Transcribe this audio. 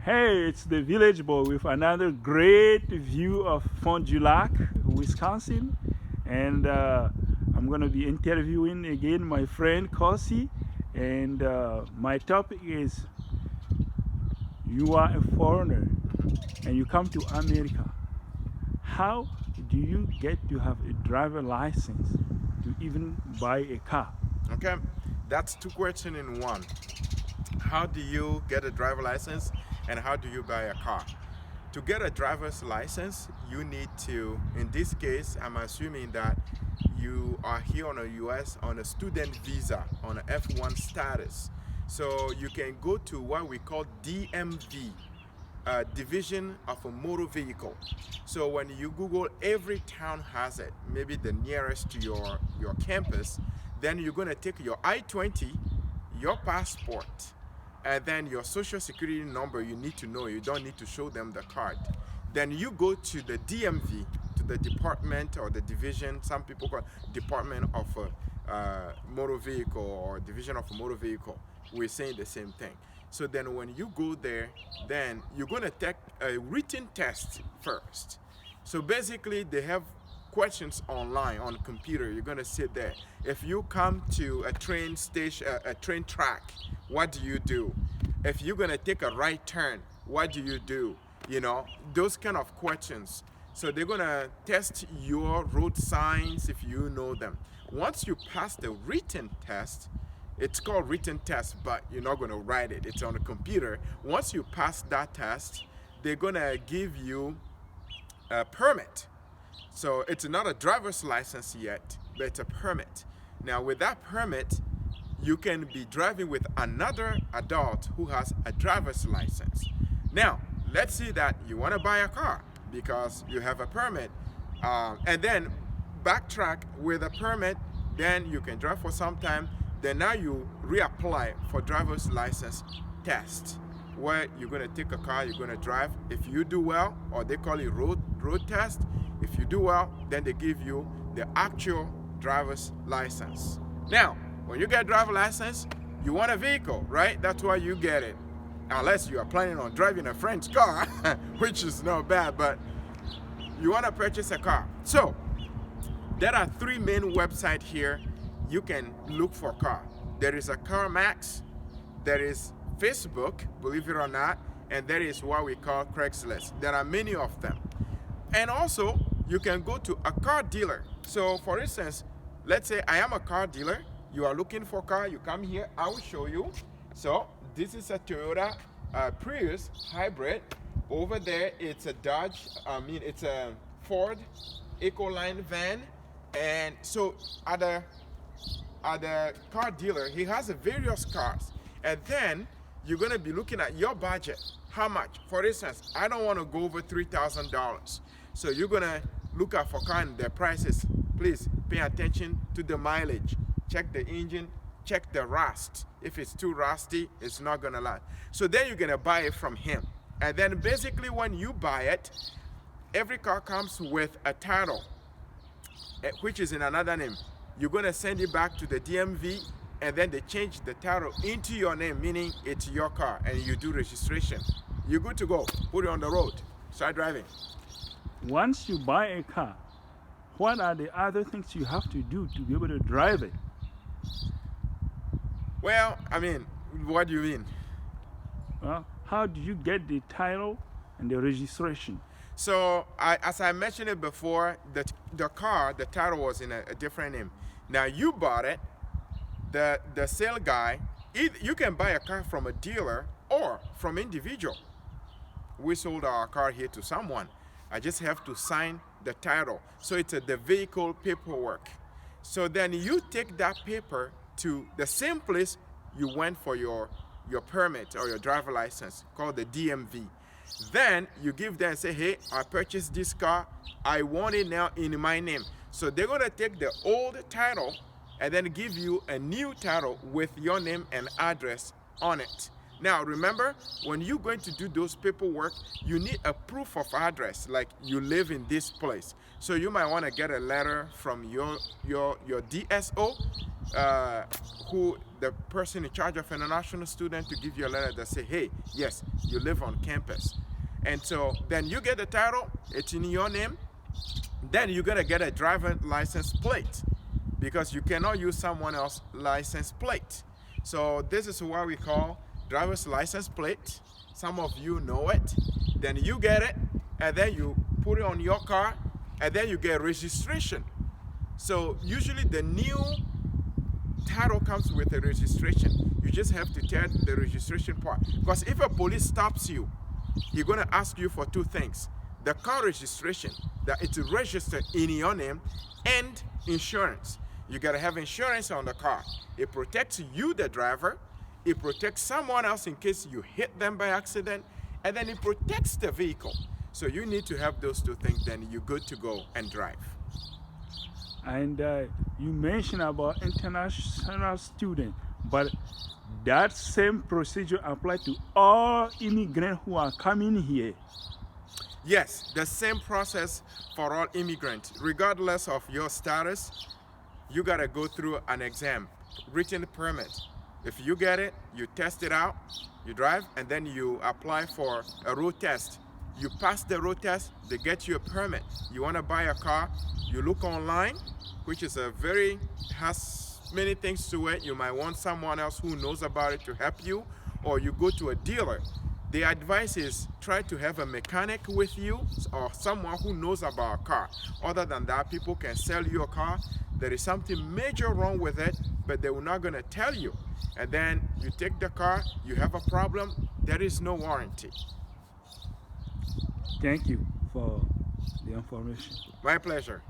Hey, it's the Village Boy with another great view of Fond du Lac, Wisconsin. And I'm going to be interviewing again my friend Corsi. And my topic is you are a foreigner and you come to America. How do you get to have a driver license to even buy a car? Okay, that's two questions in one. How do you get a driver license and how do you buy a car? To get a driver's license, you need to, in this case, I'm assuming that you are here on a US on a student visa, on an F1 status. So you can go to what we call DMV, division of a motor vehicle. So when you Google, every town has it, maybe the nearest to your campus, then you're going to take your I-20, your passport, and then your social security number you need to know. You don't need to show them the card. Then you go to the DMV, to the department or the division, some people call it Department of Motor Vehicle or Division of a Motor Vehicle. We're saying the same thing. So then when you go there, then you're going to take a written test first. So basically they have questions online on computer. You're going to sit there. If you come to a train station, a train track, what do you do? If you're going to take a right turn, what do you do? You know, those kind of questions. So they're going to test your road signs if you know them. Once you pass the written test, it's called written test, but you're not going to write it. It's on the computer. Once you pass that test, they're going to give you a permit. So it's not a driver's license yet, but it's a permit. Now with that permit, you can be driving with another adult who has a driver's license. Now, let's say that you want to buy a car because you have a permit, and then backtrack with a permit, then you can drive for some time, then now you reapply for driver's license test, where you're going to take a car, you're going to drive. If you do well, or they call it road test, if you do well, then they give you the actual driver's license. Now, when you get a driver's license, you want a vehicle, right? That's why you get it. Unless you are planning on driving a friend's car, which is not bad, but you want to purchase a car. So, there are three main websites here you can look for a car. There is a CarMax, there is Facebook, believe it or not, and there is what we call Craigslist. There are many of them. And also, you can go to a car dealer. So for instance, let's say I am a car dealer. You are looking for a car, you come here, I will show you. So this is a Toyota Prius hybrid. Over there, it's a it's a Ford Ecoline van. And so at the car dealer, he has various cars. And then you're going to be looking at your budget. How much? For instance, I don't want to go over $3,000. So you're going to look at for car and the prices. Please pay attention to the mileage. Check the engine. Check the rust. If it's too rusty, it's not going to last. So then you're going to buy it from him. And then basically when you buy it, every car comes with a title, which is in another name. You're going to send it back to the DMV, and then they change the title into your name, meaning it's your car, and you do registration. You're good to go. Put it on the road. Start driving. Once you buy a car, what are the other things you have to do to be able to drive it? Well, I mean, what do you mean? Well, how do you get the title and the registration? So, as I mentioned it before, the car, the title was in a different name. Now, you bought it, the sale guy, you can buy a car from a dealer or from individual. We sold our car here to someone. I just have to sign the title. So it's the vehicle paperwork. So then you take that paper to the same place you went for your permit or your driver license, called the DMV. Then you give them and say, hey, I purchased this car. I want it now in my name. So they're going to take the old title and then give you a new title with your name and address on it. Now remember, when you're going to do those paperwork, you need a proof of address, like you live in this place. So you might want to get a letter from your DSO, who the person in charge of international student, to give you a letter that say, hey, yes, you live on campus. And so then you get the title, it's in your name. Then you're gonna get a driver license plate, because you cannot use someone else's license plate. So this is what we call driver's license plate. Some of you know it. Then you get it, and then you put it on your car, and then you get registration. So usually the new title comes with a registration. You just have to tell the registration part. Because if a police stops you, he's gonna ask you for two things: the car registration, that it's registered in your name, and insurance. You gotta have insurance on the car. It protects you, the driver. It protects someone else in case you hit them by accident, and then it protects the vehicle. So you need to have those two things, then you're good to go and drive. And you mentioned about international students, but that same procedure applies to all immigrants who are coming here. Yes, the same process for all immigrants. Regardless of your status, you gotta go through an exam, written permit. If you get it, you test it out, you drive, and then you apply for a road test. You pass the road test, they get you a permit. You wanna buy a car, you look online, which is has many things to it. You might want someone else who knows about it to help you, or you go to a dealer. The advice is try to have a mechanic with you, or someone who knows about a car. Other than that, people can sell you a car. There is something major wrong with it, but they were not gonna tell you. And then you take the car, you have a problem, there is no warranty. Thank you for the information. My pleasure.